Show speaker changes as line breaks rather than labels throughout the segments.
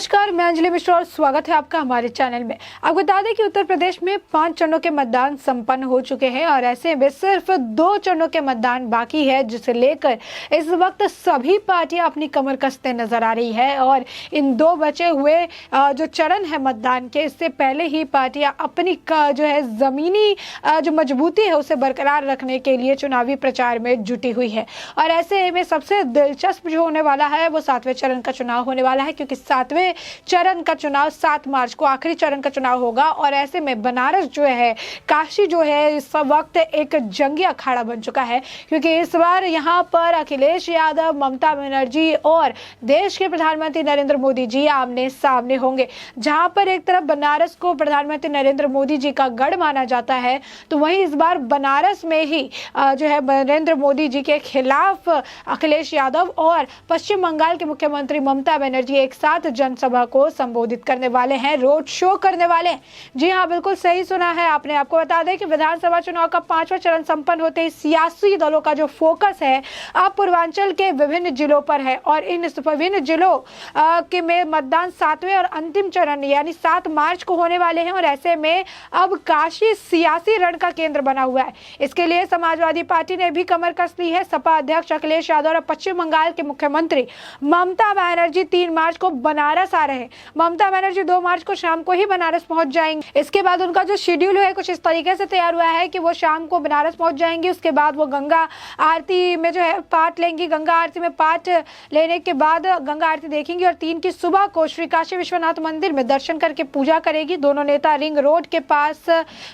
नमस्कार, मैं अंजलि मिश्रा और स्वागत है आपका हमारे चैनल में। आपको बता दें कि उत्तर प्रदेश में 5 चरणों के मतदान संपन्न हो चुके हैं और ऐसे में सिर्फ 2 चरणों के मतदान बाकी है, जिसे लेकर इस वक्त सभी पार्टियां अपनी कमर कसते नजर आ रही है। और इन 2 बचे हुए जो चरण है मतदान के, इससे पहले ही पार्टियां अपनी जो है जमीनी जो मजबूती है उसे बरकरार रखने के लिए चुनावी प्रचार में जुटी हुई है। और ऐसे में सबसे दिलचस्प जो होने वाला है वो 7वें चरण का चुनाव होने वाला है, क्योंकि 7वें चरण का चुनाव 7 मार्च को आखिरी चरण का चुनाव होगा। और ऐसे में बनारस जो है, काशी जो है, इस वक्त एक जंगी अखाड़ा बन चुका है, क्योंकि इस बार यहाँ पर अखिलेश यादव, ममता बनर्जी और देश के प्रधानमंत्री नरेंद्र मोदी जी आमने सामने होंगे। जहां पर एक तरफ बनारस को प्रधानमंत्री नरेंद्र मोदी जी का गढ़ माना जाता है, तो वहीं इस बार बनारस में ही जो है नरेंद्र मोदी जी के खिलाफ अखिलेश यादव और पश्चिम बंगाल के मुख्यमंत्री ममता बनर्जी एक साथ जनसभा को संबोधित करने वाले हैं, रोड शो करने वाले हैं। जी हाँ, बिल्कुल सही सुना है आपने। आपको बता दें कि विधानसभा चुनाव का 5वां चरण संपन्न होते ही सियासी दलों का जो फोकस है अब पूर्वांचल के विभिन्न जिलों पर है। और इन विभिन्न जिलों के में मतदान 7वें और अंतिम चरण यानी 7 मार्च को होने वाले हैं। और ऐसे में अब काशी सियासी रण का केंद्र बना हुआ है। इसके लिए समाजवादी पार्टी ने भी कमर कस ली है। सपा अध्यक्ष अखिलेश यादव और पश्चिम बंगाल के मुख्यमंत्री ममता बनर्जी 3 मार्च को बनारस आ रहे हैं। ममता बनर्जी 2 मार्च को शाम को ही बनारस पहुंच जाएंगे। इसके बाद उनका जो शेड्यूल है कुछ इस तरीके से तैयार हुआ है कि वो शाम को बनारस पहुंच जाएंगी। उसके बाद वो गंगा आरती में जो है पार्ट लेंगी। गंगा आरती में पार्ट लेने के बाद गंगा आरती देखेंगी और 3 की सुबह को श्री काशी विश्वनाथ मंदिर में दर्शन करके पूजा करेगी। दोनों नेता रिंग रोड के पास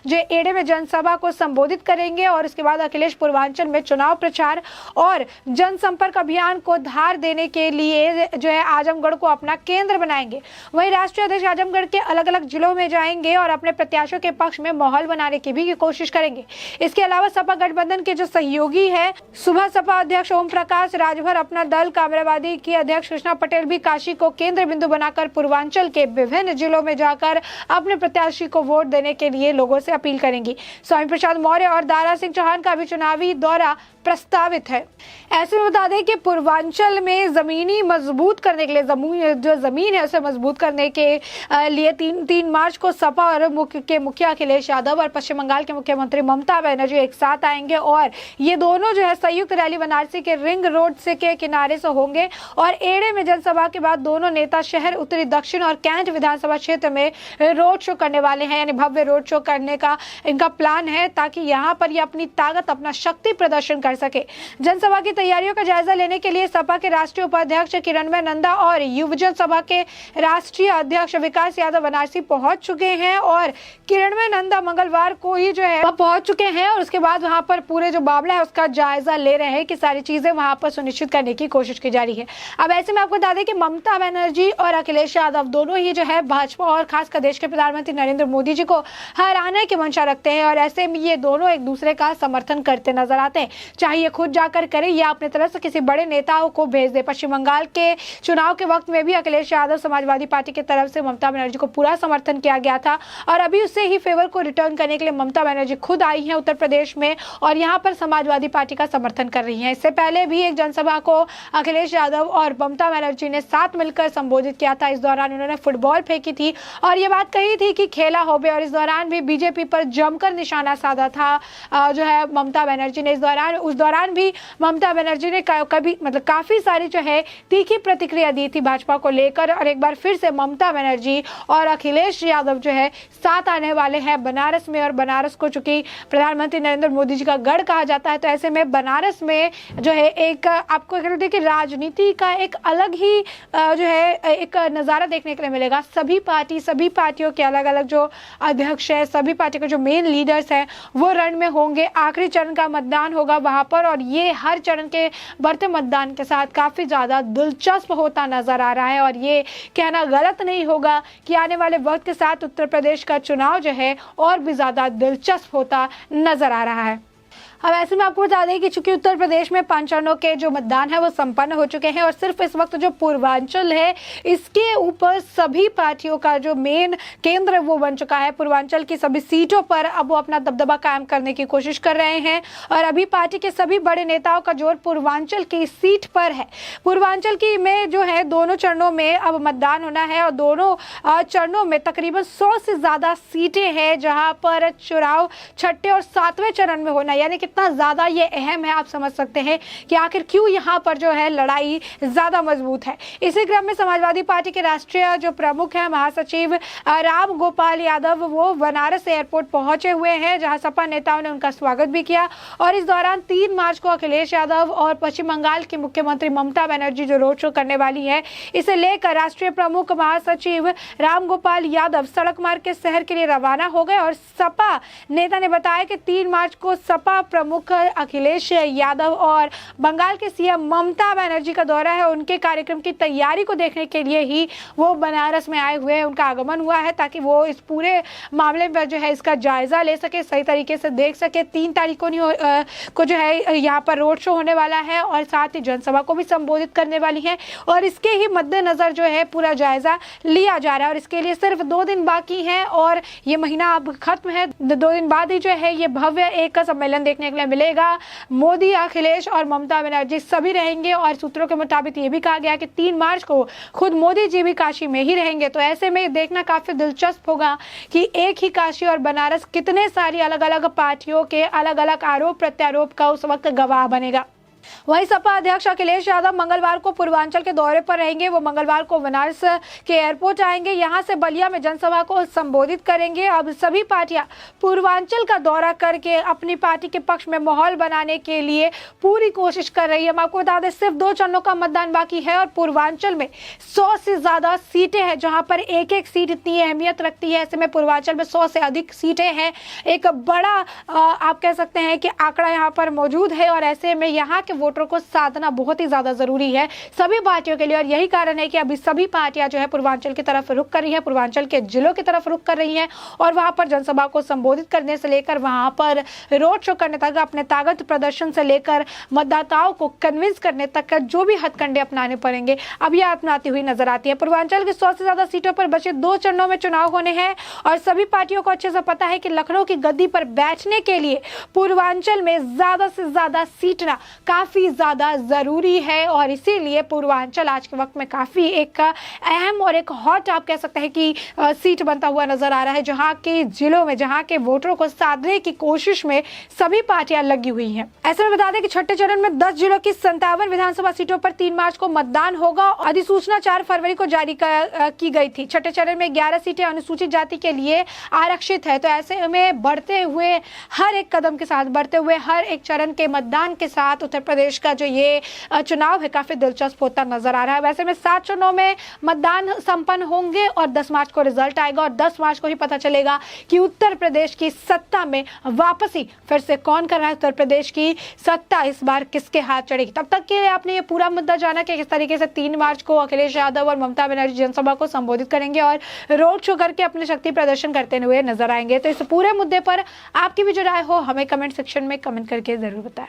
जो एड़े में जनसभा को संबोधित करेंगे। और इसके बाद अखिलेश पूर्वांचल में चुनाव प्रचार और जनसंपर्क अभियान को धार देने के लिए जो है आजमगढ़ को अपना केंद्र बनाएंगे। वहीं राष्ट्रीय अध्यक्ष आजमगढ़ के अलग अलग जिलों में जाएंगे और अपने प्रत्याशियों के पक्ष में माहौल बनाने की भी कोशिश करेंगे। इसके अलावा सपा गठबंधन के जो सहयोगी है, सुबह सपा अध्यक्ष ओम प्रकाश राजभर अपना दल, कामरावादी की अध्यक्ष कृष्णा पटेल भी काशी को केंद्र बिंदु बनाकर पूर्वांचल के विभिन्न जिलों में जाकर अपने प्रत्याशी को वोट देने के लिए लोगों से अपील करेंगी। स्वामी प्रसाद मौर्य और दारा सिंह चौहान का भी चुनावी दौरा प्रस्तावित है। ऐसे में बता दें कि पूर्वांचल में जमीनी मजबूत करने के लिए जो जमीन है उसे मजबूत करने के लिए 3 मार्च को सपा और मुखिया अखिलेश यादव और पश्चिम बंगाल के मुख्यमंत्री ममता बनर्जी एक साथ आएंगे। और ये दोनों जो है संयुक्त रैली बनारसी के रिंग रोड से के किनारे से होंगे। और एड़े में जनसभा के बाद दोनों नेता शहर, उत्तरी, दक्षिण और कैंट विधानसभा क्षेत्र में रोड शो करने वाले हैं। यानी भव्य रोड शो करने का इनका प्लान है, ताकि यहाँ पर ये अपनी ताकत, अपना शक्ति प्रदर्शन कर सके। जनसभा की तैयारियों का जायजा लेने के लिए सपा के राष्ट्रीय उपाध्यक्ष किरणमय नंदा और युवजन सभा के राष्ट्रीय अध्यक्ष विकास यादव बनारसी पहुंच चुके हैं। और किरणमय नंदा मंगलवार को ही जो है पहुंच चुके हैं और उसके बाद वहां पर पूरे जो मामला है उसका जायजा ले रहे हैं कि सारी चीजें वहां पर सुनिश्चित करने की कोशिश की जा रही है। अब ऐसे में आपको बता दें कि ममता बनर्जी और अखिलेश यादव दोनों ही जो है भाजपा और खासकर देश के प्रधानमंत्री नरेंद्र मोदी जी को हराने की मंशा रखते हैं। और ऐसे में ये दोनों एक दूसरे का समर्थन करते नजर आते हैं, चाहे ये खुद जाकर करे या अपने तरफ से किसी बड़े नेताओं को भेज दे। पश्चिम बंगाल के चुनाव के वक्त में भी अखिलेश यादव समाजवादी पार्टी की तरफ से ममता बनर्जी को पूरा समर्थन किया गया था और अभी उससे ही फेवर को रिटर्न करने के लिए ममता बनर्जी खुद आई हैं उत्तर प्रदेश में और यहाँ पर समाजवादी पार्टी का समर्थन कर रही हैं। इससे पहले भी एक जनसभा को अखिलेश यादव और ममता बनर्जी ने साथ मिलकर संबोधित किया था। इस दौरान उन्होंने फुटबॉल फेंकी थी और ये बात कही थी कि खेला हो बे। और इस दौरान भी बीजेपी पर जमकर निशाना साधा था जो है ममता बनर्जी ने। उस दौरान भी ममता बनर्जी ने काफी सारी जो है तीखी प्रतिक्रिया दी थी भाजपा को लेकर। और एक बार फिर से ममता बनर्जी और अखिलेश यादव जो है साथ आने वाले हैं बनारस में। और बनारस को चूंकि प्रधानमंत्री नरेंद्र मोदी जी का गढ़ कहा जाता है, तो ऐसे में बनारस में जो है एक आपको कहते हैं कि राजनीति का एक अलग ही जो है एक नज़ारा देखने के लिए मिलेगा। सभी पार्टियों के अलग अलग जो अध्यक्ष है, सभी पार्टी के जो मेन लीडर्स हैं वो रण में होंगे। आखिरी चरण का मतदान होगा वहां पर और ये हर चरण के बढ़ते मतदान के साथ काफी ज्यादा दिलचस्प होता नजर आ रहा है। और ये कहना गलत नहीं होगा कि आने वाले वक्त के साथ उत्तर प्रदेश का चुनाव जो है और भी ज्यादा दिलचस्प होता नजर आ रहा है। अब ऐसे में आपको बता दें कि चूंकि उत्तर प्रदेश में 5 चरणों के जो मतदान है वो संपन्न हो चुके हैं और सिर्फ इस वक्त जो पूर्वांचल है इसके ऊपर सभी पार्टियों का जो मेन केंद्र वो बन चुका है। पूर्वांचल की सभी सीटों पर अब वो अपना दबदबा कायम करने की कोशिश कर रहे हैं और अभी पार्टी के सभी बड़े नेताओं का जोर पूर्वांचल की सीट पर है। पूर्वांचल की में जो है दोनों चरणों में अब मतदान होना है और दोनों चरणों में तकरीबन 100 से ज्यादा सीटें हैं जहां पर चुनाव छठे और सातवें चरण में होना, यानी कितना ज्यादा ये अहम है। आप समझ सकते हैं कि आखिर क्यों यहाँ पर जो है लड़ाई ज्यादा मजबूत है। इसी क्रम में समाजवादी पार्टी के राष्ट्रीय जो प्रमुख है महासचिव राम गोपाल यादव वो बनारस एयरपोर्ट पहुंचे हुए हैं जहां सपा नेताओं ने उनका स्वागत भी किया और इस दौरान 3 मार्च को अखिलेश यादव और पश्चिम बंगाल की मुख्यमंत्री ममता बनर्जी जो रोड शो करने वाली है इसे लेकर राष्ट्रीय प्रमुख महासचिव राम गोपाल यादव सड़क मार्ग के शहर के लिए रवाना हो गए और सपा नेता ने बताया कि 3 मार्च को सपा प्रमुख अखिलेश यादव और बंगाल के सीएम ममता बनर्जी का दौरा है। उनके कार्यक्रम की तैयारी को देखने के लिए ही वो बनारस में आए हुए हैं, उनका आगमन हुआ है ताकि वो इस पूरे मामले में जो है इसका जायजा ले सके, सही तरीके से देख सके। 3 तारीख को जो है यहाँ पर रोड शो होने वाला है और साथ ही जनसभा को भी संबोधित करने वाली है और इसके ही मद्देनजर जो है पूरा जायजा लिया जा रहा है और इसके लिए सिर्फ 2 दिन बाकी हैं और ये महीना अब खत्म है। 2 दिन बाद ही जो है ये भव्य एक सम्मेलन देखने के लिए मिलेगा। मोदी, अखिलेश और ममता बनर्जी सभी रहेंगे और सूत्रों के मुताबिक ये भी कहा गया कि 3 मार्च को खुद मोदी जी भी काशी में ही रहेंगे। तो ऐसे में देखना काफी दिलचस्प होगा कि एक ही काशी और बनारस कितने सारी अलग अलग पार्टियों के अलग अलग आरोप प्रत्यारोप का उस वक्त गवाह बनेगा। वहीं सपा अध्यक्ष अखिलेश यादव मंगलवार को पूर्वांचल के दौरे पर रहेंगे। वो मंगलवार को बनारस के एयरपोर्ट आएंगे, यहां से बलिया में जनसभा को संबोधित करेंगे। अब सभी पार्टियां पूर्वांचल का दौरा करके अपनी पार्टी के पक्ष में माहौल बनाने के लिए पूरी कोशिश कर रही है। हम आपको बता दें सिर्फ 2 चरणों का मतदान बाकी है और पूर्वांचल में 100 से ज्यादा सीटें हैं जहां पर एक एक सीट इतनी अहमियत रखती है। ऐसे में पूर्वांचल में 100 से अधिक सीटें हैं, एक बड़ा आप कह सकते हैं कि आंकड़ा यहाँ पर मौजूद है और ऐसे में यहाँ के वोटरों को साधना बहुत ही ज्यादा जरूरी है सभी पार्टियों के लिए और यही कारण है कि अभी सभी पार्टियां जो है पूर्वांचल की तरफ रुख कर रही है, पूर्वांचल के जिलों की तरफ रुख कर रही हैं और वहां पर जनसभा को संबोधित करने से लेकर वहां पर रोड शो करने तक, अपने ताकत प्रदर्शन से लेकर मतदाताओं को कन्विंस करने तक का जो भी हथकंडे अपनाने पड़ेंगे अब यह अपनाती हुई नजर आती है। पूर्वांचल की 100 से ज्यादा सीटों पर बचे 2 चरणों में चुनाव होने हैं और सभी पार्टियों को अच्छे से पता है कि लखनऊ की गद्दी पर बैठने के लिए पूर्वांचल में ज्यादा से ज्यादा सीटना काफी ज्यादा जरूरी है और इसीलिए पूर्वांचल आज के वक्त में काफी एक अहम और एक हॉट आप कह सकते हैं कि सीट बनता हुआ नजर आ रहा है, जहां के जिलों में जहां के वोटरों को साधने की कोशिश में सभी पार्टियां लगी हुई हैं। ऐसे में बता दें कि छठे चरण में 10 जिलों की 57 विधानसभा सीटों पर 3 मार्च को मतदान होगा। अधिसूचना 4 फरवरी को जारी की गई थी। छठे चरण में 11 सीटें अनुसूचित जाति के लिए आरक्षित है। तो ऐसे में बढ़ते हुए हर एक कदम के साथ, बढ़ते हुए हर एक चरण के मतदान के साथ उत्तर प्रदेश का जो ये चुनाव है काफी दिलचस्प होता नजर आ रहा है। वैसे में 7 चरणों में मतदान संपन्न होंगे और 10 मार्च को रिजल्ट आएगा और 10 मार्च को ही पता चलेगा कि उत्तर प्रदेश की सत्ता में वापसी फिर से कौन कर रहा है, उत्तर प्रदेश की सत्ता इस बार किसके हाथ चढ़ेगी। तब तक के लिए आपने ये पूरा मुद्दा जाना कि किस तरीके से 3 मार्च को अखिलेश यादव और ममता बनर्जी जनसभा को संबोधित करेंगे और रोड शो करके अपने शक्ति प्रदर्शन करते हुए नजर आएंगे। तो इस पूरे मुद्दे पर आपकी भी जो राय हो हमें कमेंट सेक्शन में कमेंट करके जरूर बताएं।